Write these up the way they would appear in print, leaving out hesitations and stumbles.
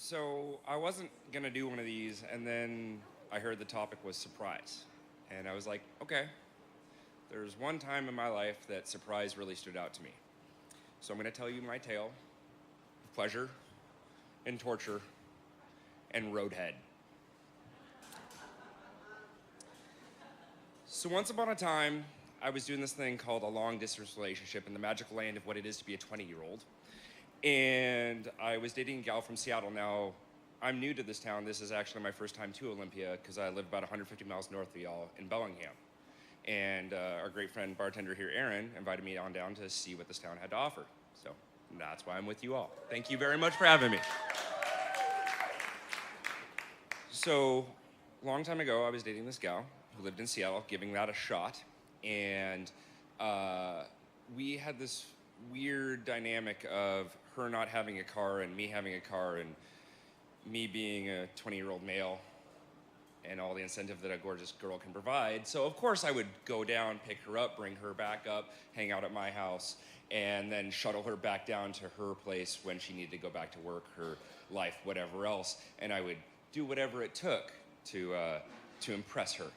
So I wasn't gonna do one of these, and then I heard the topic was surprise. And I was like, okay, there's one time in my life that surprise really stood out to me. So I'm gonna tell you my tale of pleasure and torture and roadhead. So once upon a time, I was doing this thing called a long distance relationship in the magical land of what it is to be a 20-year-old. And I was dating a gal from Seattle. Now, I'm new to this town. This is actually my first time to Olympia because I live about 150 miles north of y'all in Bellingham. And our great friend bartender here, Aaron, invited me on down to see what this town had to offer. So that's why I'm with you all. Thank you very much for having me. So, long time ago, I was dating this gal who lived in Seattle, giving that a shot. And we had this weird dynamic of her not having a car and me having a car, and me being a 20-year-old male and all the incentive that a gorgeous girl can provide. So of course I would go down, pick her up, bring her back up, hang out at my house, and then shuttle her back down to her place when she needed to go back to work, her life, whatever else. And I would do whatever it took to impress her.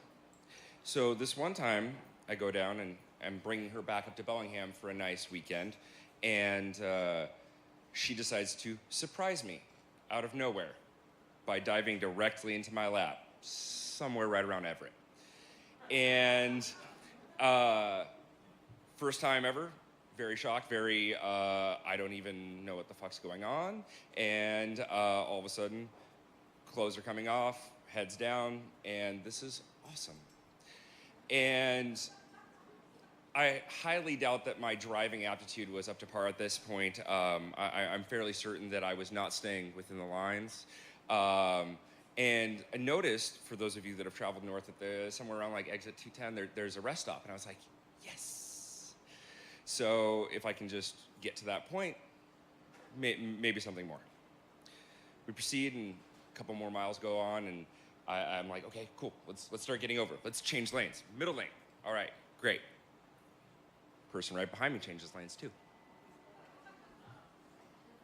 So this one time I go down and I'm bringing her back up to Bellingham for a nice weekend, and she decides to surprise me out of nowhere by diving directly into my lap, somewhere right around Everett. And first time ever, very shocked, very, I don't even know what the fuck's going on. And all of a sudden, clothes are coming off, heads down, and this is awesome. And I highly doubt that my driving aptitude was up to par at this point. I'm fairly certain that I was not staying within the lines. And I noticed, for those of you that have traveled north, that somewhere around like exit 210, there's a rest stop. And I was like, yes. So if I can just get to that point, maybe something more. We proceed, and a couple more miles go on, and I'm like, okay, cool, let's start getting over. Let's change lanes. Middle lane. All right, great. Person right behind me changes lanes too.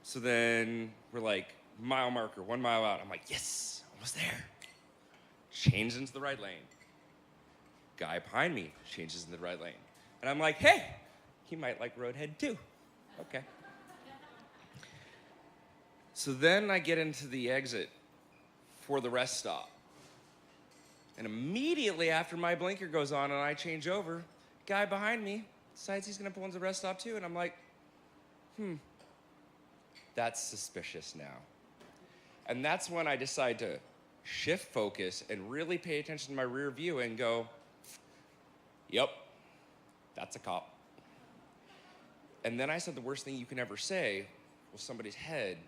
So then we're like, mile marker, 1 mile out. I'm like, yes, almost there. Changes into the right lane. Guy behind me changes into the right lane. And I'm like, hey, he might like roadhead too. Okay. So then I get into the exit for the rest stop. And immediately after my blinker goes on and I change over, guy behind me decides he's gonna pull into the rest stop too, and I'm like, that's suspicious now. And that's when I decide to shift focus and really pay attention to my rear view and go, yep, that's a cop. And then I said the worst thing you can ever say, while somebody's head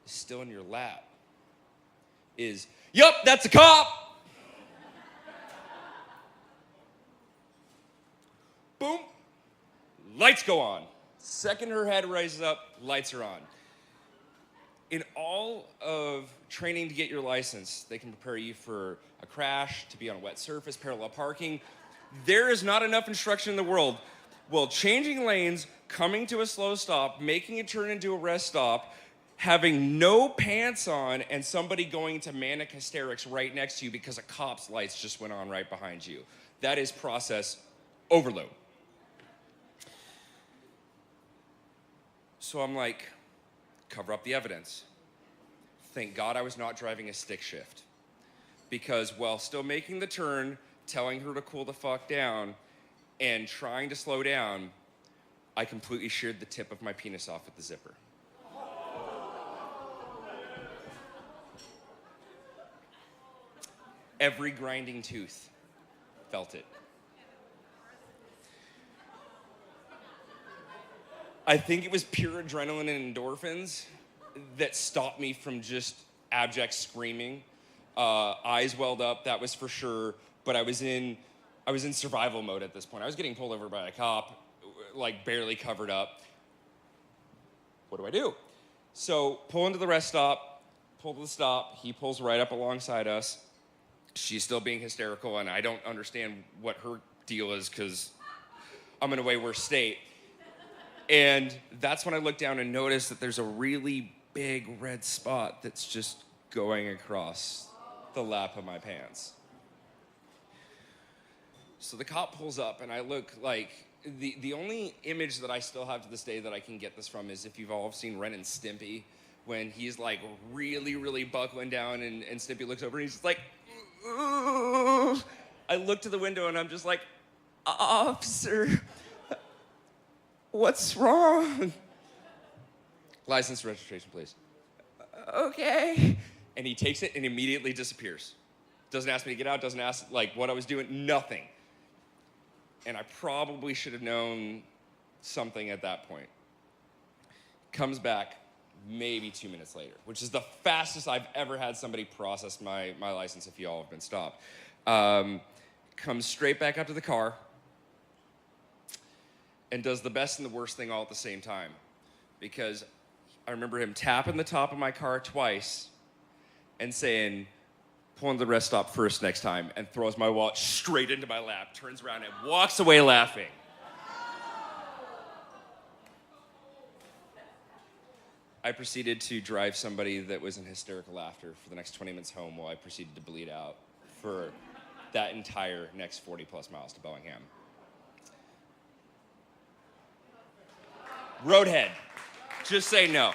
is still in your lap, is, yep, that's a cop! Boom. Lights go on. Second her head raises up, lights are on. In all of training to get your license, they can prepare you for a crash, to be on a wet surface, parallel parking. There is not enough instruction in the world. Well, changing lanes, coming to a slow stop, making it turn into a rest stop, having no pants on, and somebody going to manic hysterics right next to you because a cop's lights just went on right behind you. That is process overload. So I'm like, cover up the evidence. Thank God I was not driving a stick shift. Because while still making the turn, telling her to cool the fuck down, and trying to slow down, I completely sheared the tip of my penis off with the zipper. Every grinding tooth felt it. I think it was pure adrenaline and endorphins that stopped me from just abject screaming. Eyes welled up, that was for sure. But I was in survival mode at this point. I was getting pulled over by a cop, like barely covered up. What do? So pull into the rest stop, pull to the stop. He pulls right up alongside us. She's still being hysterical, and I don't understand what her deal is because I'm in a way worse state. And that's when I look down and notice that there's a really big red spot that's just going across the lap of my pants. So the cop pulls up, and I look like, the only image that I still have to this day that I can get this from is if you've all seen Ren and Stimpy, when he's like really, really buckling down, and Stimpy looks over and he's just like, "Ooh." I look to the window and I'm just like, "Officer, what's wrong?" "License registration, please." "Okay." And he takes it and immediately disappears. Doesn't ask me to get out, doesn't ask like what I was doing, nothing. And I probably should have known something at that point. Comes back maybe 2 minutes later, which is the fastest I've ever had somebody process my license if you all have been stopped. Comes straight back up to the car and does the best and the worst thing all at the same time. Because I remember him tapping the top of my car twice and saying, "Pull into the rest stop first next time," and throws my wallet straight into my lap, turns around and walks away laughing. I proceeded to drive somebody that was in hysterical laughter for the next 20 minutes home while I proceeded to bleed out for that entire next 40 plus miles to Bellingham. Roadhead, just say no.